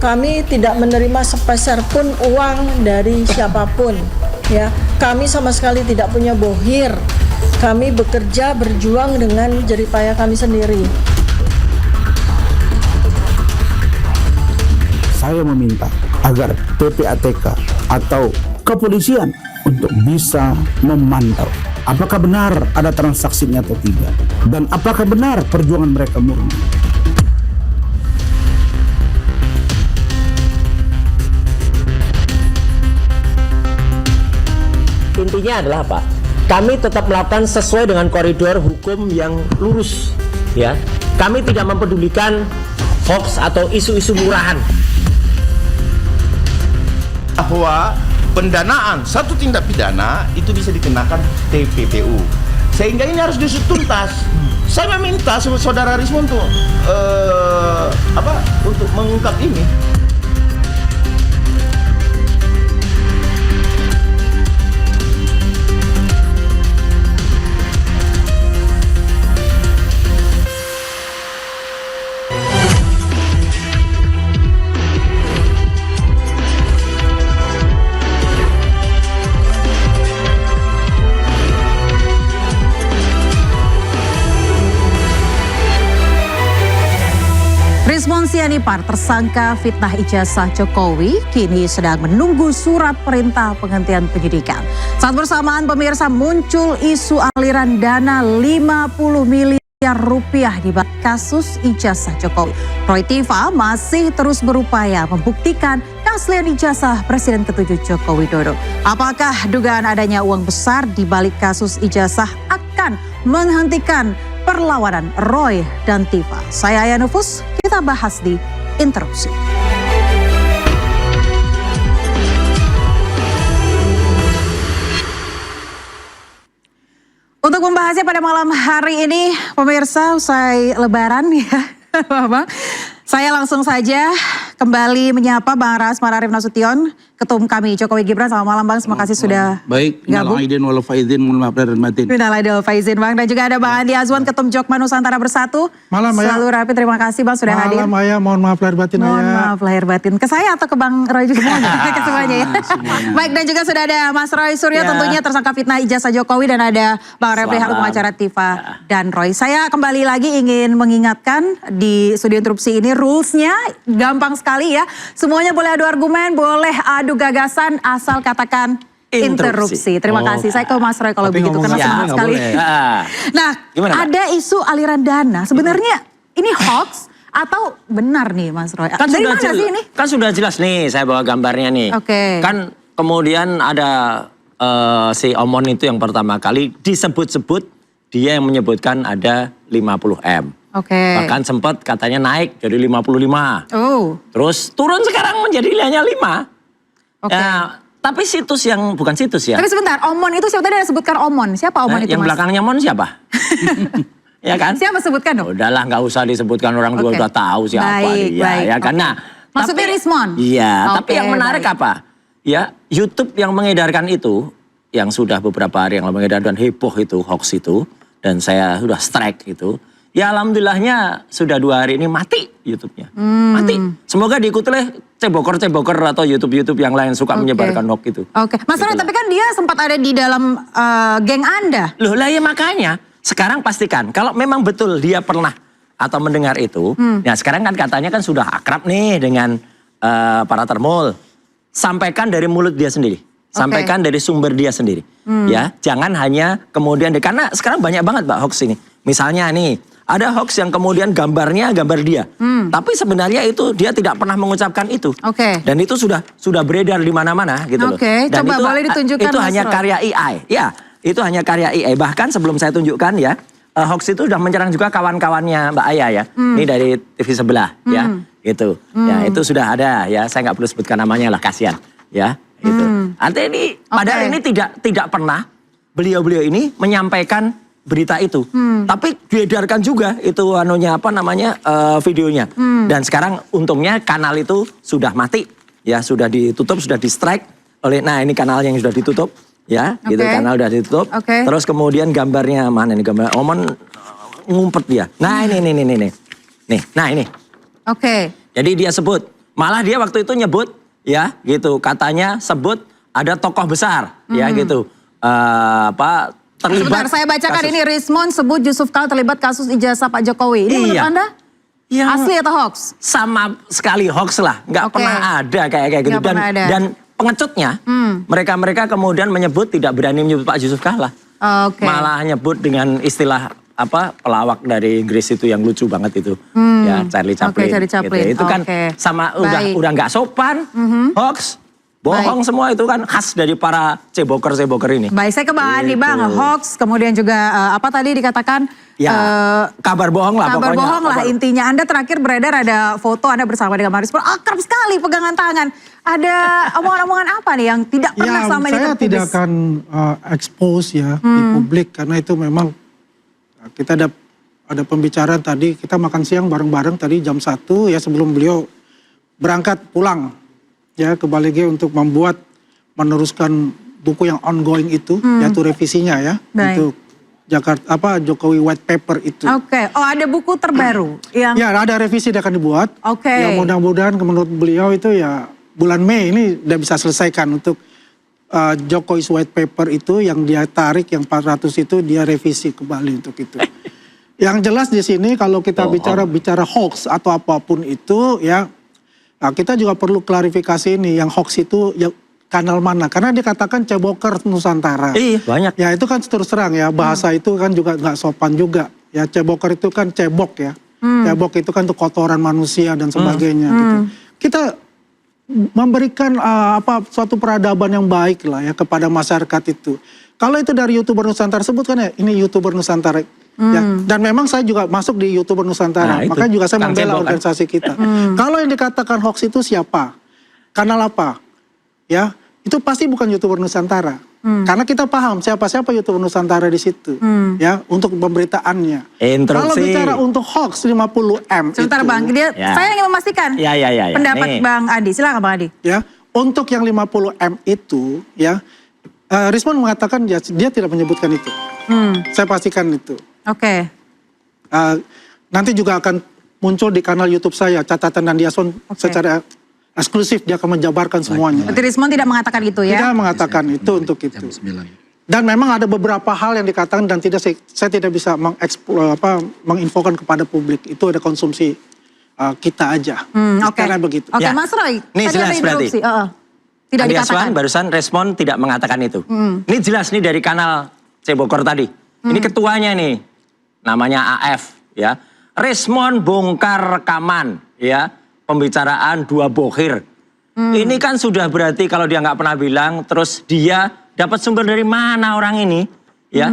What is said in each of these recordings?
Kami tidak menerima sepeser pun uang dari siapapun. Ya, kami sama sekali tidak punya bohir. Kami bekerja berjuang dengan jerih payah kami sendiri. Saya meminta agar PPATK atau kepolisian untuk bisa memantau apakah benar ada transaksinya atau tidak, dan apakah benar perjuangan mereka murni. Intinya adalah apa? Kami tetap melakukan sesuai dengan koridor hukum yang lurus, ya. Kami tidak mempedulikan hoax atau isu-isu murahan. Bahwa pendanaan satu tindak pidana itu bisa dikenakan TPPU, sehingga ini harus diusut tuntas. Saya meminta saudara Risma untuk untuk mengungkap ini. Rizwan Sianipar, tersangka fitnah ijazah Jokowi, kini sedang menunggu surat perintah penghentian penyidikan. Saat bersamaan pemirsa, muncul isu aliran dana 50 miliar rupiah di balik kasus ijazah Jokowi. Roy Tiva masih terus berupaya membuktikan keaslian ijazah Presiden ke-7 Joko Widodo. Apakah dugaan adanya uang besar di balik kasus ijazah akan menghentikan perlawanan Roy dan Tiva? Saya Aya Nufus, kita bahas di Interupsi. Untuk membahasnya pada malam hari ini, pemirsa, usai lebaran ya, saya langsung saja kembali menyapa Bang Ras Mararif Nasution, Ketum kami Jokowi Gibran. Selamat malam Bang, terima kasih sudah Baik, gabung. Minal aidin wal faizin, mohon maaf lahir dan batin. Minal aidin wal faizin Bang. Dan juga ada Bang Andi Azwan, Ketum Jokma Nusantara Bersatu. Malam, Aya. Selalu rapi, terima kasih Bang sudah hadir. Malam, Aya. Mohon maaf lahir batin, Aya. Mohon maaf lahir batin. Ke saya atau ke Bang Roy juga? Ke semuanya ya. Baik, dan juga sudah ada Mas Roy Suryo tentunya tersangka fitnah ijazah Jokowi, dan ada Bang Refli Harun, pengacara Tiva dan Roy. Saya kembali lagi ingin mengingatkan di studio interupsi ini rulesnya gampang sekali ya. Semuanya boleh adu argumen, boleh adu gagasan, asal katakan interupsi. Terima kasih. Saya ke Mas Roy kalau begitu karena semangat sekali. Nah, Gimana, ada isu aliran dana. Sebenarnya ini hoax atau benar nih Mas Roy? Kan dari sudah mana sih ini? Kan sudah jelas nih, saya bawa gambarnya nih. Oke. Kan kemudian ada si Omon itu yang pertama kali disebut-sebut, dia yang menyebutkan ada 50M. Oke. Bahkan sempat katanya naik jadi 55. Oh. Terus turun sekarang menjadi hanya 5. Oke. Ya, tapi situs yang bukan situs ya. Tapi sebentar, Omon itu siapa tadi ada sebutkan Omon? Siapa Omon itu yang Mas? belakangnya Mon siapa? Ya kan? Siapa sebutkan dong? Udahlah, nggak usah disebutkan, orang tua Oke. udah tahu siapa Baik, dia, baik. ya kan? Oke. Nah, Maksudnya Rismon? Iya, Oke, tapi yang menarik baik. apa? Ya, YouTube yang mengedarkan itu, yang sudah beberapa hari yang lalu mengedarkan heboh itu, hoax itu, dan saya sudah strike itu. Ya alhamdulillahnya sudah 2 hari ini mati YouTube-nya. Mati. Semoga diikuti oleh ceboker-ceboker atau YouTube-YouTube yang lain suka menyebarkan hoax itu. Oke. Mas Roy, tapi kan dia sempat ada di dalam geng Anda. Loh lah ya, makanya sekarang pastikan kalau memang betul dia pernah atau mendengar itu. Ya sekarang kan katanya kan sudah akrab nih dengan para termul. Sampaikan dari mulut dia sendiri. Sampaikan dari sumber dia sendiri. Ya, jangan hanya kemudian karena sekarang banyak banget Mbak hoax ini. Misalnya nih, ada hoax yang kemudian gambarnya gambar dia. Tapi sebenarnya itu dia tidak pernah mengucapkan itu. Oke. Dan itu sudah beredar di mana-mana gitu loh. Oke, Dan coba itu, boleh ditunjukkan, itu Mas hanya Roy. karya AI. Ya, itu hanya karya AI. Bahkan sebelum saya tunjukkan ya, hoax itu sudah menyerang juga kawan-kawannya Mbak Aya ya. Ini dari TV sebelah ya. Gitu. Ya, itu sudah ada ya. Saya nggak perlu sebutkan namanya lah, kasihan ya. Gitu. Artinya ini padahal ini tidak pernah beliau-beliau ini menyampaikan berita itu. Tapi diedarkan juga itu videonya. Dan sekarang untungnya kanal itu sudah mati. Ya, sudah ditutup, sudah di-strike oleh ini kanal yang sudah ditutup ya, gitu kanal sudah ditutup. Terus kemudian gambarnya mana nih, gambar Omon ngumpet dia. Nah, ini. Nih. Nah, ini. Oke. Jadi dia sebut Malah dia waktu itu nyebut ya gitu, katanya sebut ada tokoh besar ya gitu. Terlibat. Sebentar, saya bacakan ini. Rismon sebut Yusuf Kala terlibat kasus ijazah Pak Jokowi. Ini menurut Anda asli atau hoax? Sama sekali hoax lah, nggak pernah ada kayak gitu. Dan pengecutnya, mereka kemudian menyebut tidak berani menyebut Pak Yusuf Kala. Malah nyebut dengan istilah pelawak dari Inggris itu yang lucu banget itu, ya Charlie Chaplin. Gitu. Itu kan sama udah nggak sopan, hoax. Bohong semua itu kan khas dari para ceboker ini. Baik, saya ke Bang Andi, Bang. Hoax, kemudian juga apa tadi dikatakan? Ya, kabar bohong lah kabar pokoknya. Bohong lah intinya. Anda terakhir beredar ada foto Anda bersama dengan Maris Pol. Akrab sekali pegangan tangan. Ada omongan-omongan apa nih yang tidak pernah selama ini saya terpublis? tidak akan expose ya di publik. Karena itu memang kita ada pembicaraan tadi. Kita makan siang bareng-bareng tadi jam 1 ya sebelum beliau berangkat pulang. Ya ke Balege untuk meneruskan buku yang ongoing itu, yaitu revisinya ya, untuk Jakarta Jokowi White Paper itu. Oh ada buku terbaru yang? Ya ada revisi yang akan dibuat. Yang mudah-mudahan menurut beliau itu ya bulan Mei ini udah bisa selesaikan untuk Jokowi White Paper itu yang dia tarik yang 400 itu dia revisi kembali untuk itu. Yang jelas di sini kalau kita bicara hoax atau apapun itu ya. Nah, kita juga perlu klarifikasi ini, yang hoax itu ya kanal mana? Karena dikatakan ceboker Nusantara. Iya, banyak. Ya itu kan terus terang ya, bahasa itu kan juga nggak sopan juga. Ya ceboker itu kan cebok ya. Cebok itu kan untuk kotoran manusia dan sebagainya gitu. Kita memberikan suatu peradaban yang baik lah ya kepada masyarakat itu. Kalau itu dari YouTuber Nusantara sebutkan ya, ini YouTuber Nusantara. Ya, dan memang saya juga masuk di YouTuber Nusantara, makanya juga saya membela organisasi kita. Kalau yang dikatakan hoax itu siapa? Kanal apa? Ya, itu pasti bukan YouTuber Nusantara. Karena kita paham siapa-siapa YouTuber Nusantara di situ. Ya, untuk pemberitaannya. Kalau bicara untuk hoax 50M sebentar itu, Bang, saya ingin memastikan pendapat Bang Adi. Silakan Bang Adi. Ya, untuk yang 50M itu ya, Rismon mengatakan dia tidak menyebutkan itu. Saya pastikan itu. Nanti juga akan muncul di kanal YouTube saya, Catatan dan Diason secara eksklusif dia akan menjabarkan semuanya. Berarti Rismon tidak mengatakan itu ya? Tidak mengatakan itu untuk itu. Dan memang ada beberapa hal yang dikatakan dan saya tidak bisa menginfokan kepada publik. Itu ada konsumsi kita aja. Karena begitu. Mas Roy, ini jelas berarti. Tidak dikatakan. Barusan Respon tidak mengatakan itu. Ini jelas nih dari kanal Cebokor tadi. Ini ketuanya nih. Namanya AF ya. Rismon bongkar rekaman ya, pembicaraan dua bohir. Ini kan sudah berarti kalau dia nggak pernah bilang, terus dia dapat sumber dari mana orang ini ya?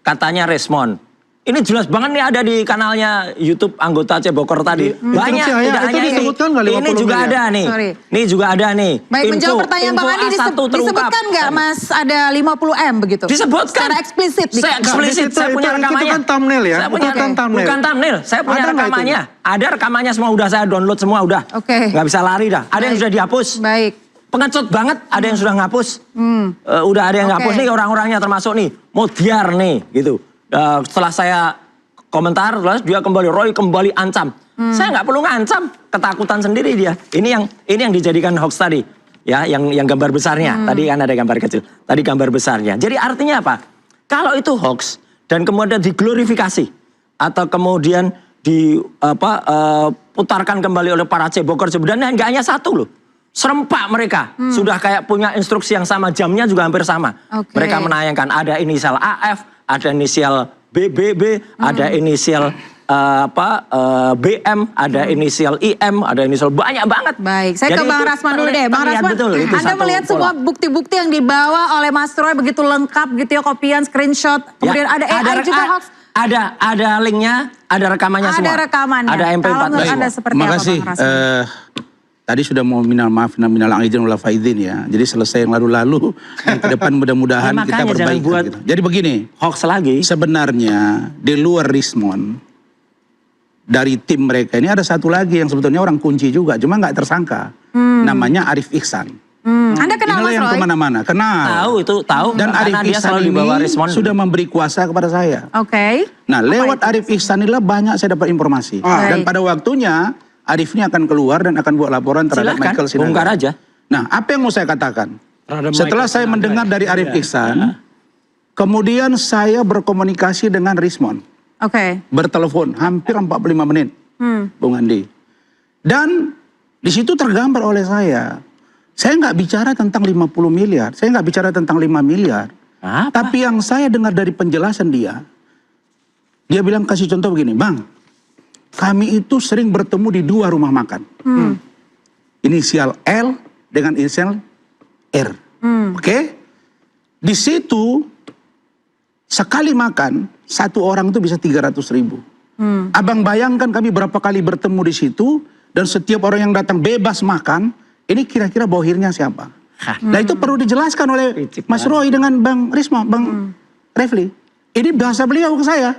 Katanya Rismon. Ini jelas banget nih ada di kanalnya YouTube anggota Cebokor tadi. Banyak, tidak hanya ini. Ini juga ada nih. Ini juga ada nih. Baik, menjawab pertanyaan Bang Andi, disebutkan nggak Mas ada 50M begitu? Disebutkan. Secara eksplisit. Eksplisit, saya punya rekamannya. Itu kan thumbnail ya? Bukan thumbnail, saya punya rekamannya. Ada rekamannya semua, udah saya download semua, udah. Nggak bisa lari dah. Ada yang sudah dihapus. Baik. Pengecut banget, ada yang sudah ngapus. Udah ada yang ngapus nih, orang-orangnya termasuk nih. Modiar nih, gitu. Setelah saya komentar, dia kembali ancam. Saya nggak perlu ngancam, ketakutan sendiri dia. Ini yang dijadikan hoax tadi, ya, yang gambar besarnya. Tadi kan ada gambar kecil, tadi gambar besarnya. Jadi artinya apa? Kalau itu hoax dan kemudian diglorifikasi atau kemudian diputarkan kembali oleh para cebokor, sebenarnya nggak hanya satu loh. Serempak mereka sudah kayak punya instruksi yang sama, jamnya juga hampir sama. Mereka menayangkan ada inisial AF, ada inisial BBB, ada inisial BM, ada inisial IM, ada inisial banyak banget. Baik, saya ke Bang Rasman dulu deh. Bang Rasman, Anda melihat semua bukti-bukti yang dibawa oleh Mas Roy begitu lengkap gitu ya, kopian, screenshot, kemudian ada AI juga hoax. Ada linknya, ada rekamannya semua. Ada rekamannya. Ada MP4. Anda seperti apa, Bang Rasman? Tadi sudah mau minal maaf, minal aidin wal faidin ya. Jadi selesai yang lalu-lalu, yang ke depan mudah-mudahan kita perbaiki. Gitu. Jadi begini, hoax lagi. Sebenarnya di luar Rismon, dari tim mereka ini ada satu lagi yang sebetulnya orang kunci juga, cuma nggak tersangka. Namanya Arif Ihsan. Anda kenal Mas Roy? Yang kemana-mana, kenal. Tahu. Dan Arif Ihsan ini sudah memberi kuasa kepada saya. Nah, lewat Arif Ihsan inilah banyak saya dapat informasi. Dan pada waktunya, Arif ini akan keluar dan akan buat laporan terhadap Silahkan, Michael Sinaga. bongkar aja. Nah, apa yang mau saya katakan? Terhadap Setelah Michael saya Sinaga. mendengar dari Arif Iksan, kemudian saya berkomunikasi dengan Rismond. Oke. Bertelepon hampir 45 menit, Bung Andi. Dan di situ tergambar oleh saya nggak bicara tentang 50 miliar, saya nggak bicara tentang 5 miliar. Apa? Tapi yang saya dengar dari penjelasan dia bilang kasih contoh begini, Bang, kami itu sering bertemu di 2 rumah makan. Inisial L dengan inisial R. Oke? Di situ sekali makan, 1 orang itu bisa 300.000. Abang bayangkan kami berapa kali bertemu di situ, dan setiap orang yang datang bebas makan, ini kira-kira bohirnya siapa? Nah itu perlu dijelaskan oleh Mas Roy dengan Bang Risma, Bang Refli. Ini bahasa beliau ke saya.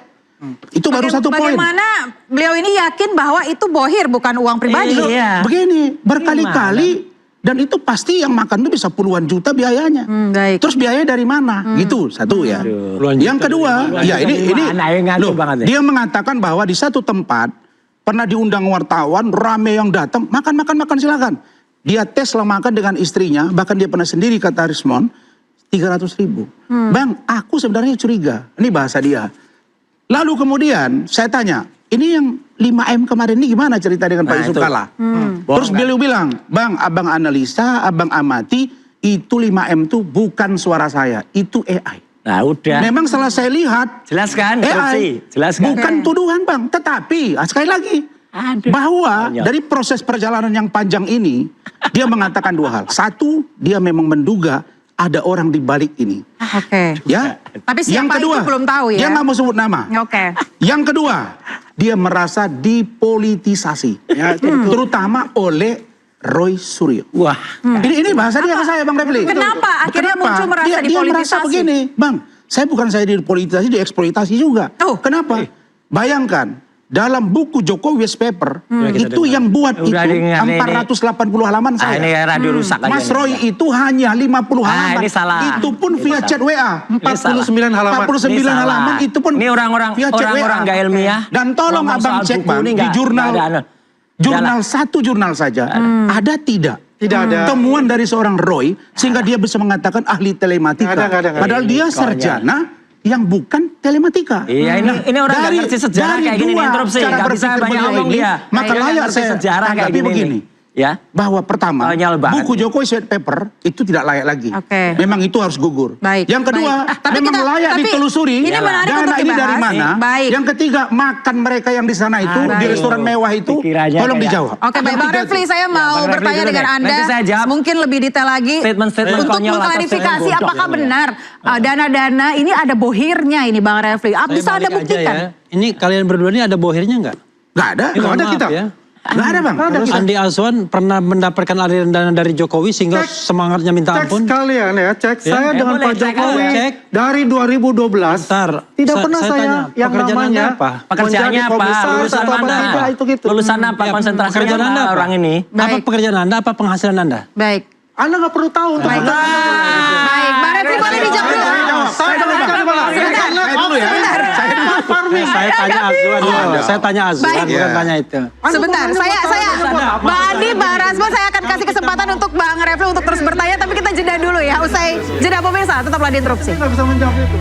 Itu baru satu poin. Bagaimana beliau ini yakin bahwa itu bohir bukan uang pribadi? Iya. Begini, berkali-kali, dan itu pasti yang makan itu bisa puluhan juta biayanya. Baik. Terus biayanya dari mana? Gitu, satu ya. Puluhan Yang juta kedua, dari ya ini mana yang ngaku loh, banget ya? dia mengatakan bahwa di satu tempat pernah diundang wartawan, rame yang datang, makan silakan. Dia tes lah makan dengan istrinya, bahkan dia pernah sendiri kata Rismond, 300.000. Bang, aku sebenarnya curiga. Ini bahasa dia. Lalu kemudian saya tanya, ini yang 5M kemarin ini gimana cerita dengan Pak Nah, Yusuf itu. Kalla? Terus beliau bilang, Bang, abang analisa, abang amati, itu 5M itu bukan suara saya, itu AI. Nah udah. Memang setelah saya lihat, Jelaskan, AI, korupsi. Jelaskan. bukan tuduhan Bang, tetapi sekali lagi, Aduh. bahwa Konyol. dari proses perjalanan yang panjang ini, dia mengatakan 2 hal. Satu, dia memang menduga ada orang di balik ini. Oke. Ya. Tapi siapa itu belum tahu ya? Dia nggak mau sebut nama. Oke. Yang kedua, dia merasa dipolitisasi, ya, terutama oleh Roy Suryo. Wah. Ini bahasa dia ke saya, Bang Refli. Kenapa akhirnya muncul merasa Dia merasa dipolitisasi? begini, Bang. Saya dipolitisasi, dieksploitasi juga. Oh. Kenapa? Bayangkan. Dalam buku Jokowi West Paper, kita itu dengar. yang buat Udah itu dengar, ini. 480 halaman Ah, saya. ini radio rusak aja. Mas nih. Roy itu hanya 50 halaman. ini salah. Itu pun Ini via salah. chat WA. 49 halaman. 49 Ini salah. halaman itu pun Ini orang-orang via chat orang-orang WA. nggak ilmiah. Dan tolong Ngomong abang soal cek buku Bang, ini di nggak jurnal ada. jurnal satu jurnal saja ada tidak? Tidak ada. Temuan dari seorang Roy sehingga dia bisa mengatakan ahli telematika. Nggak ada. Padahal dia sarjana yang bukan telematika. Iya, ini orang nggak ngerti sejarah kayak gini, interupsi. cara Nggak bisa berpikir banyak beliau ngomong ini, dia. Maka Nggak layak ngerti saya sejarah kayak tanggapi gini begini. nih. Ya. Bahwa pertama, Konyol banget. buku Jokowi White Paper itu tidak layak lagi. Oke. Memang itu harus gugur. Baik, Yang kedua, baik. Tapi memang layak tapi ditelusuri ini menarik dana untuk ini dari dibahas. mana. Baik. Yang ketiga, makan mereka yang di sana itu, di baik. restoran mewah itu, Pikirannya tolong kayak- dijawab. Oke, baik Bang Refli, saya mau Bang Refli bertanya dulu dengan deh. Anda. Nanti saya jawab. Mungkin lebih detail lagi Statement-statement untuk konyol atau mengklarifikasi bodoh apakah ini ya. benar dana-dana ini ada bohirnya ini Bang Refli. Bisa Anda balik aja buktikan? ya. Ini kalian berdua ini ada bohirnya nggak? Nggak ada. Ini mohon ada maaf kita. ya. Nggak ada Bang. Andi Azwan pernah mendapatkan aliran dana dari Jokowi sehingga semangatnya minta Cek ampun. sekalian ya, cek saya dengan boleh, Pak cek Jokowi aja. Cek. dari 2012. Bentar, Tidak saya pernah saya tanya, yang pekerjaan namanya Anda apa? Pekerjaannya menjadi apa? komisaris Lulusan atau apa mana? tidak, itu gitu. Lulusan apa? Ya, Konsentrasinya pekerjaan Anda apa apa? orang ini? Apa Baik. pekerjaan Anda, apa penghasilan Anda? Baik. Anda nggak perlu tahu. untuk Baik. Baik, Bang Refli boleh dijawab dulu. Saya dulu ya. Saya tanya Azwan dulu. Saya tanya Azwan, Baik. bukan tanya itu. Sebentar, saya Bang Andi, Bang Rasman, saya akan kasih kesempatan untuk Bang Refli untuk terus bertanya, tapi kita jeda dulu ya. Usai jeda pemirsa, tetaplah di interupsi. nggak bisa menjawab itu.